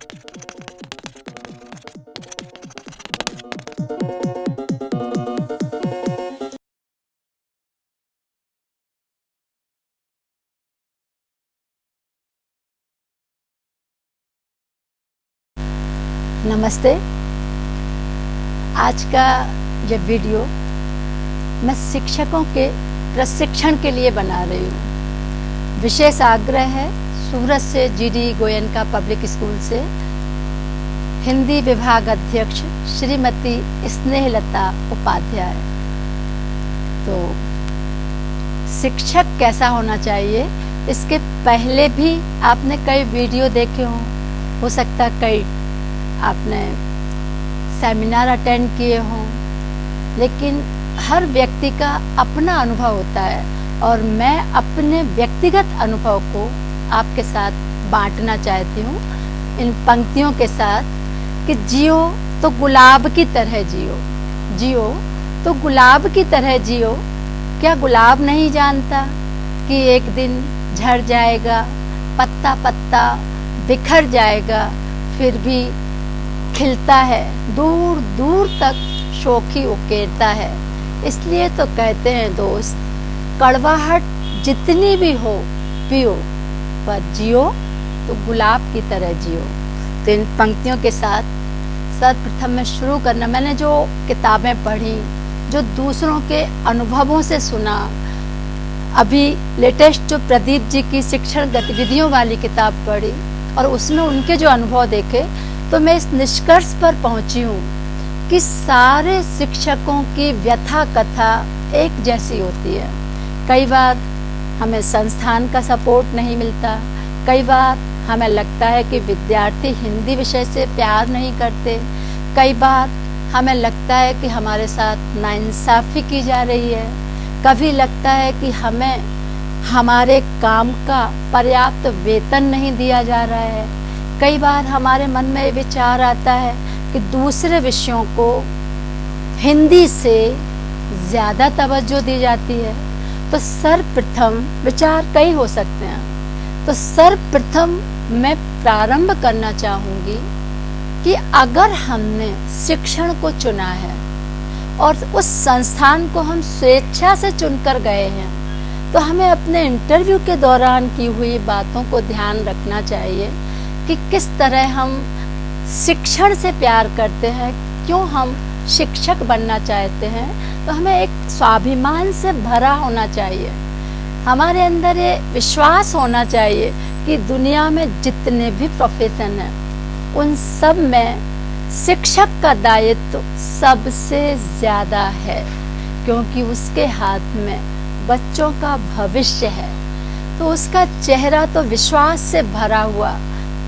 नमस्ते। आज का ये वीडियो मैं शिक्षकों के प्रशिक्षण के लिए बना रही हूँ। विशेष आग्रह है सूरत से जीडी गोयनका पब्लिक स्कूल से हिंदी विभाग अध्यक्ष श्रीमती स्नेहलता उपाध्याय। तो शिक्षक कैसा होना चाहिए, इसके पहले भी आपने कई वीडियो देखे हों, हो सकता है कई आपने सेमिनार अटेंड किए हों, लेकिन हर व्यक्ति का अपना अनुभव होता है और मैं अपने व्यक्तिगत अनुभव को आपके साथ बांटना चाहती हूँ इन पंक्तियों के साथ कि जियो तो गुलाब की तरह जियो, जियो तो गुलाब की तरह जियो। क्या गुलाब नहीं जानता कि एक दिन झड़ जाएगा, पत्ता पत्ता बिखर जाएगा, फिर भी खिलता है, दूर दूर तक शोखी उकेरता है। इसलिए तो कहते हैं दोस्त, कड़वाहट जितनी भी हो पियो, पर जियो तो गुलाब की तरह जियो। तो इन पंक्तियों के साथ सर्वप्रथम मैं शुरू करना, मैंने जो किताबें पढ़ी, जो दूसरों के अनुभवों से सुना, अभी लेटेस्ट जो प्रदीप जी की शिक्षण गतिविधियों वाली किताब पढ़ी और उसमें उनके जो अनुभव देखे, तो मैं इस निष्कर्ष पर पहुंची हूँ कि सारे शिक्षकों की व्यथा कथा एक जैसी होती है। कई बार हमें संस्थान का सपोर्ट नहीं मिलता, कई बार हमें लगता है कि विद्यार्थी हिंदी विषय से प्यार नहीं करते, कई बार हमें लगता है कि हमारे साथ नाइंसाफ़ी की जा रही है, कभी लगता है कि हमें हमारे काम का पर्याप्त वेतन नहीं दिया जा रहा है, कई बार हमारे मन में विचार आता है कि दूसरे विषयों को हिंदी से ज़्यादा तवज्जो दी जाती है। तो सर्वप्रथम विचार कई हो सकते हैं। तो सर्वप्रथम मैं प्रारंभ करना चाहूँगी कि अगर हमने शिक्षण को चुना है और उस संस्थान को हम स्वेच्छा से चुनकर गए हैं, तो हमें अपने इंटरव्यू के दौरान की हुई बातों को ध्यान रखना चाहिए कि किस तरह हम शिक्षण से प्यार करते हैं, क्यों हम शिक्षक बनना चाहते हैं। तो हमें एक स्वाभिमान से भरा होना चाहिए, हमारे अंदर ये विश्वास होना चाहिए कि दुनिया में जितने भी प्रोफेशन हैं उन सब में शिक्षक का दायित्व सबसे ज़्यादा है, क्योंकि उसके हाथ में बच्चों का भविष्य है। तो उसका चेहरा तो विश्वास से भरा हुआ,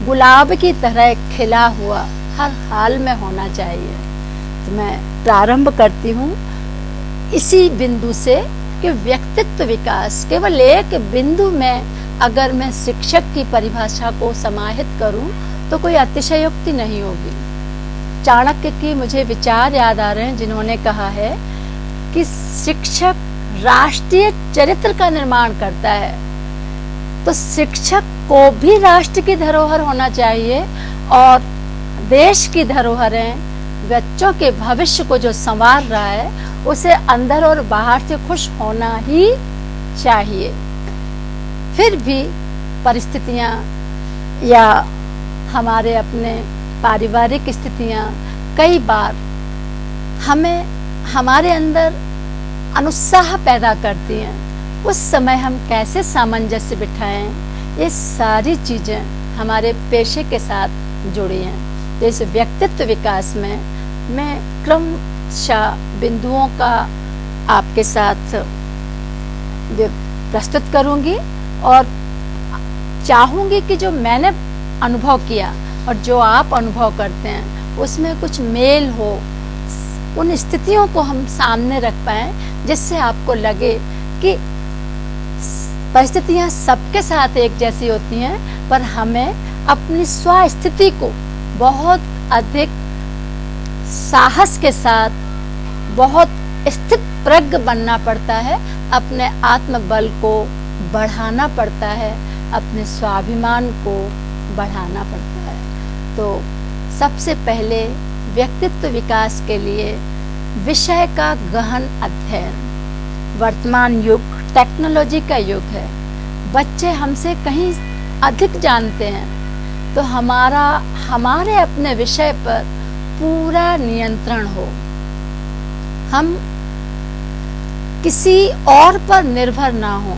गुलाब की तरह खिला हुआ हर हाल में होना चाहिए। तो मैं प्रारंभ करती हूँ इसी बिंदु से कि व्यक्तित्व विकास केवल एक बिंदु में अगर मैं शिक्षक की परिभाषा को समाहित करूँ तो कोई अतिशयोक्ति नहीं होगी। चाणक्य की मुझे विचार याद आ रहे हैं, जिन्होंने कहा है कि शिक्षक राष्ट्रीय चरित्र का निर्माण करता है। तो शिक्षक को भी राष्ट्र की धरोहर होना चाहिए और देश की धरोहरें, बच्चों के भविष्य को जो संवार रहा है उसे अंदर और बाहर से खुश होना ही चाहिए। फिर भी परिस्थितियाँ या हमारे अपने पारिवारिक स्थितियाँ कई बार हमें हमारे अंदर अनुत्साह पैदा करती हैं। उस समय हम कैसे सामंजस्य बिठाएं, ये सारी चीज़ें हमारे पेशे के साथ जुड़ी हैं। तो इस व्यक्तित्व विकास में मैं क्रमशः बिंदुओं का आपके साथ प्रस्तुत करूंगी और चाहूंगी कि जो मैंने अनुभव किया और जो आप अनुभव करते हैं उसमें कुछ मेल हो, उन स्थितियों को हम सामने रख पाएं जिससे आपको लगे कि परिस्थितियां सबके साथ एक जैसी होती हैं, पर हमें अपनी स्वस्थिति को बहुत अधिक साहस के साथ, बहुत स्थित प्रज्ञ बनना पड़ता है, अपने आत्मबल को बढ़ाना पड़ता है, अपने स्वाभिमान को बढ़ाना पड़ता है। तो सबसे पहले व्यक्तित्व विकास के लिए विषय का गहन अध्ययन। वर्तमान युग टेक्नोलॉजी का युग है, बच्चे हमसे कहीं अधिक जानते हैं, तो हमारे अपने विषय पर पूरा नियंत्रण हो। हम किसी और पर निर्भर ना हो,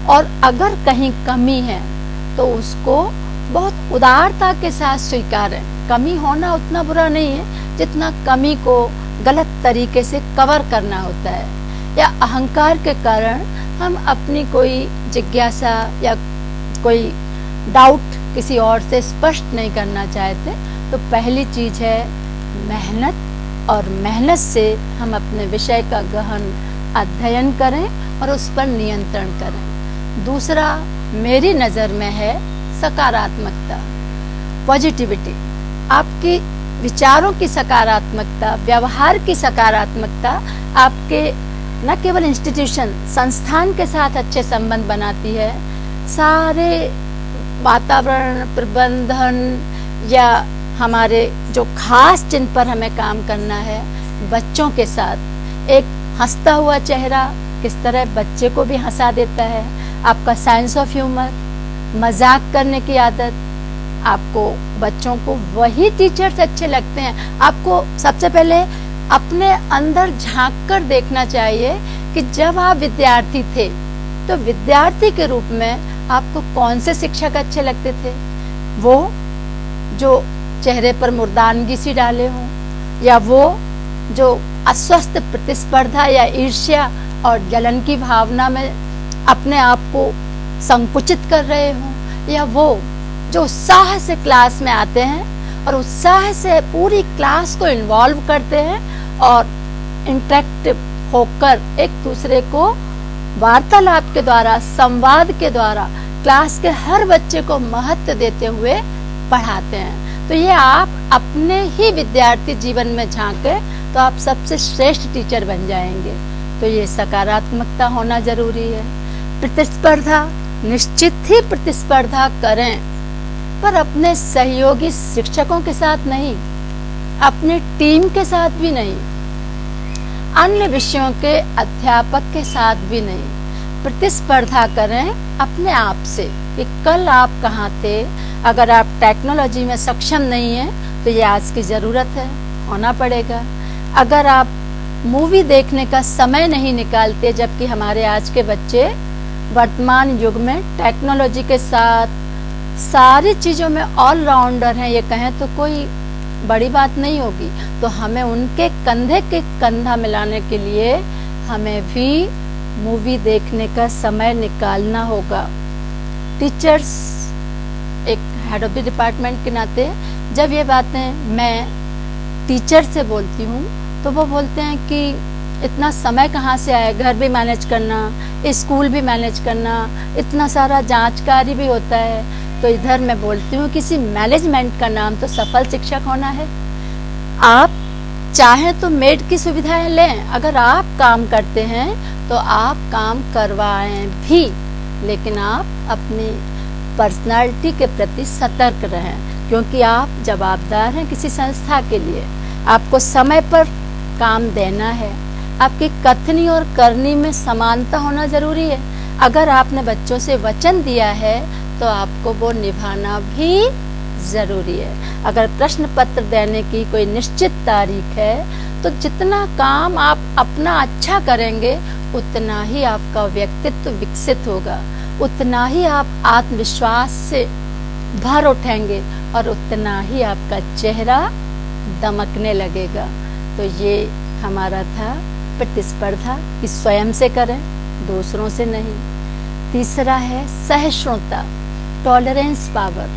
और अगर कहीं कमी है तो उसको बहुत उदारता के साथ स्वीकारें। कमी होना उतना बुरा नहीं है जितना कमी को गलत तरीके से कवर करना होता है, या अहंकार के कारण हम अपनी कोई जिज्ञासा या कोई डाउट किसी और से स्पष्ट नहीं करना चाहते। तो पहली चीज है मेहनत, और मेहनत से हम अपने विषय का गहन अध्ययन करें और उस पर नियंत्रण करें। दूसरा मेरी नज़र में है सकारात्मकता, पॉजिटिविटी। आपके विचारों की सकारात्मकता, व्यवहार की सकारात्मकता आपके न केवल इंस्टीट्यूशन संस्थान के साथ अच्छे संबंध बनाती है, सारे वातावरण प्रबंधन या हमारे जो खास जिन पर हमें काम करना है बच्चों के साथ। एक हंसता हुआ चेहरा किस तरह बच्चे को भी हंसा देता है, आपका सेंस ऑफ ह्यूमर, मजाक करने की आदत, आपको बच्चों को वही टीचर्स अच्छे लगते हैं। आपको सबसे पहले अपने अंदर झांक कर देखना चाहिए कि जब आप विद्यार्थी थे तो विद्यार्थी के रूप में आपको कौन से शिक्षक अच्छे लगते थे। वो जो चेहरे पर मुर्दानगी सी डाले हों, या वो जो अस्वस्थ प्रतिस्पर्धा या ईर्ष्या और जलन की भावना में अपने आप को संकुचित कर रहे हों, या वो जो उत्साह से क्लास में आते हैं और उत्साह से पूरी क्लास को इन्वॉल्व करते हैं और इंटरेक्टिव होकर एक दूसरे को वार्तालाप के द्वारा, संवाद के द्वारा क्लास के हर बच्चे को महत्व देते हुए पढ़ाते हैं। तो ये आप अपने ही विद्यार्थी जीवन में झांके तो आप सबसे श्रेष्ठ टीचर बन जाएंगे। तो ये सकारात्मकता होना जरूरी है। प्रतिस्पर्धा, निश्चित ही प्रतिस्पर्धा करें, पर अपने सहयोगी शिक्षकों के साथ नहीं, अपनी टीम के साथ भी नहीं, अन्य विषयों के अध्यापक के साथ भी नहीं। प्रतिस्पर्धा करें अपने आप से कि कल आप कहाँ थे। अगर आप टेक्नोलॉजी में सक्षम नहीं हैं तो ये आज की ज़रूरत है, होना पड़ेगा। अगर आप मूवी देखने का समय नहीं निकालते, जबकि हमारे आज के बच्चे वर्तमान युग में टेक्नोलॉजी के साथ सारी चीज़ों में ऑलराउंडर हैं, ये कहें तो कोई बड़ी बात नहीं होगी। तो हमें उनके कंधे के कंधा मिलाने के लिए हमें भी मूवी देखने का समय निकालना होगा। टीचर्स एक हेड ऑफ द डिपार्टमेंट के नाते जब ये बातें मैं टीचर से बोलती हूँ तो वो बोलते हैं कि इतना समय कहाँ से आए, घर भी मैनेज करना, स्कूल भी मैनेज करना, इतना सारा जांच कार्य भी होता है। तो इधर मैं बोलती हूँ किसी मैनेजमेंट का नाम तो सफल शिक्षक होना है। आप चाहें तो मेड की सुविधाएं लें, अगर आप काम करते हैं तो आप काम करवाएं भी, लेकिन आप अपनी पर्सनालिटी के प्रति सतर्क रहें, क्योंकि आप जवाबदार हैं किसी संस्था के लिए। आपको समय पर काम देना है। आपकी कथनी और करनी में समानता होना जरूरी है। अगर आपने बच्चों से वचन दिया है तो आपको वो निभाना भी जरूरी है। अगर प्रश्न पत्र देने की कोई निश्चित तारीख है तो जितना काम आप अपना अच्छा करेंगे उतना ही आपका व्यक्तित्व विकसित होगा, उतना ही आप आत्मविश्वास से भर उठेंगे और उतना ही आपका चेहरा दमकने लगेगा। तो ये हमारा था प्रतिस्पर्धा कि स्वयं से करें, दूसरों से नहीं। तीसरा है सहिष्णुता, टॉलरेंस पावर।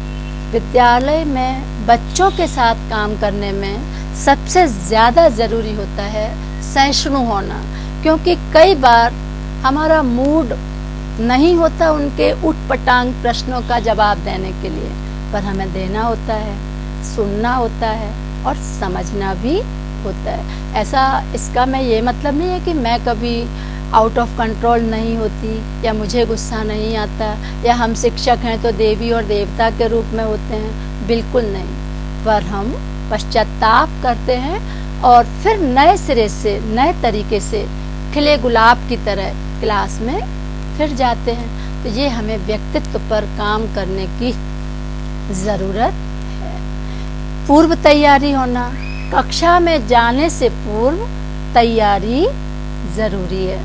विद्यालय में बच्चों के साथ काम करने में सबसे ज़्यादा ज़रूरी होता है सहिष्णु होना, क्योंकि कई बार हमारा मूड नहीं होता उनके उटपटांग प्रश्नों का जवाब देने के लिए, पर हमें देना होता है, सुनना होता है और समझना भी होता है। ऐसा इसका मैं ये मतलब नहीं है कि मैं कभी आउट ऑफ कंट्रोल नहीं होती या मुझे गुस्सा नहीं आता या हम शिक्षक हैं तो देवी और देवता के रूप में होते हैं, बिल्कुल नहीं। पर हम पश्चाताप करते हैं और फिर नए सिरे से, नए तरीके से खिले गुलाब की तरह क्लास में फिर जाते हैं। तो ये हमें व्यक्तित्व पर काम करने की ज़रूरत है। पूर्व तैयारी होना, कक्षा में जाने से पूर्व तैयारी ज़रूरी है।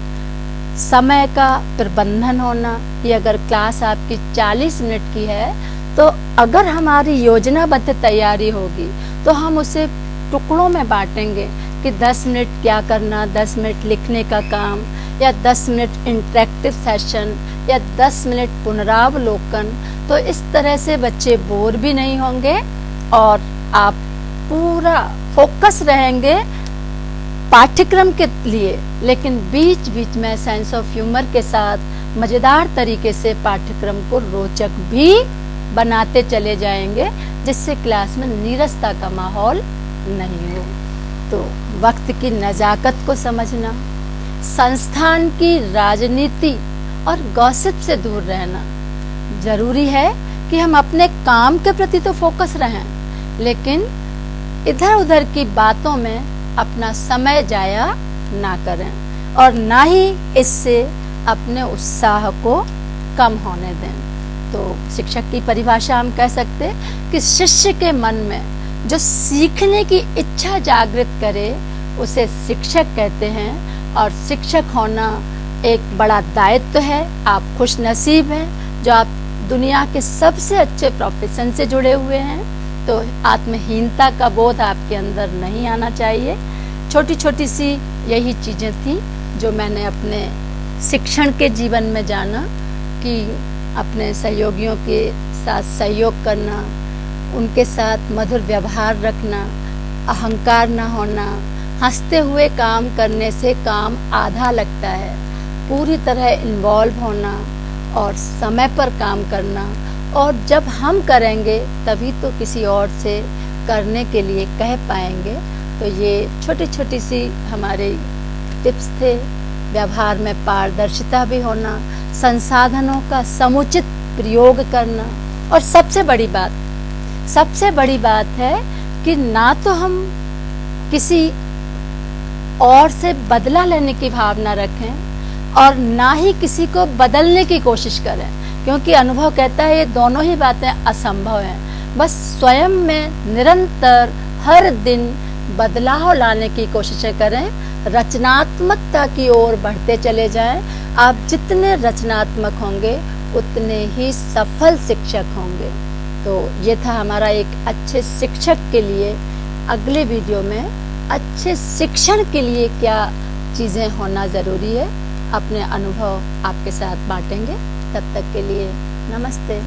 समय का प्रबंधन होना कि अगर क्लास आपकी 40 मिनट की है तो अगर हमारी योजनाबद्ध तैयारी होगी तो हम उसे टुकड़ों में बांटेंगे कि 10 मिनट क्या करना, 10 मिनट लिखने का काम, या 10 मिनट इंटरेक्टिव सेशन, या 10 मिनट पुनरावलोकन। तो इस तरह से बच्चे बोर भी नहीं होंगे और आप पूरा फोकस रहेंगे पाठ्यक्रम के लिए, लेकिन बीच बीच में सेंस ऑफ ह्यूमर के साथ मज़ेदार तरीके से पाठ्यक्रम को रोचक भी बनाते चले जाएंगे, जिससे क्लास में नीरसता का माहौल नहीं हो। तो वक्त की नज़ाकत को समझना, संस्थान की राजनीति और गॉसिप से दूर रहना। जरूरी है कि हम अपने काम के प्रति तो फोकस रहें, लेकिन इधर उधर की बातों में अपना समय जाया ना करें और ना ही इससे अपने उत्साह को कम होने दें। तो शिक्षक की परिभाषा हम कह सकते हैं कि शिष्य के मन में जो सीखने की इच्छा जागृत करे उसे शिक्षक कहते हैं। और शिक्षक होना एक बड़ा दायित्व है। आप खुश नसीब हैं जो आप दुनिया के सबसे अच्छे प्रोफेशन से जुड़े हुए हैं। तो आत्महीनता का बोध आपके अंदर नहीं आना चाहिए। छोटी छोटी सी यही चीज़ें थी जो मैंने अपने शिक्षण के जीवन में जाना कि अपने सहयोगियों के साथ सहयोग करना, उनके साथ मधुर व्यवहार रखना, अहंकार न होना, हंसते हुए काम करने से काम आधा लगता है, पूरी तरह इन्वॉल्व होना और समय पर काम करना। और जब हम करेंगे तभी तो किसी और से करने के लिए कह पाएंगे। तो ये छोटी छोटी सी हमारे टिप्स थे। व्यवहार में पारदर्शिता भी होना, संसाधनों का समुचित प्रयोग करना, और सबसे बड़ी बात है कि ना तो हम किसी और से बदला लेने की भावना रखें और ना ही किसी को बदलने की कोशिश करें, क्योंकि अनुभव कहता है ये दोनों ही बातें असंभव हैं। बस स्वयं में निरंतर हर दिन बदलाव लाने की कोशिशें करें, रचनात्मकता की ओर बढ़ते चले जाएं। आप जितने रचनात्मक होंगे उतने ही सफल शिक्षक होंगे। तो ये था हमारा एक अच्छे शिक्षक के लिए। अगले वीडियो में अच्छे शिक्षण के लिए क्या चीज़ें होना ज़रूरी है, अपने अनुभव आपके साथ बांटेंगे। तब तक के लिए नमस्ते।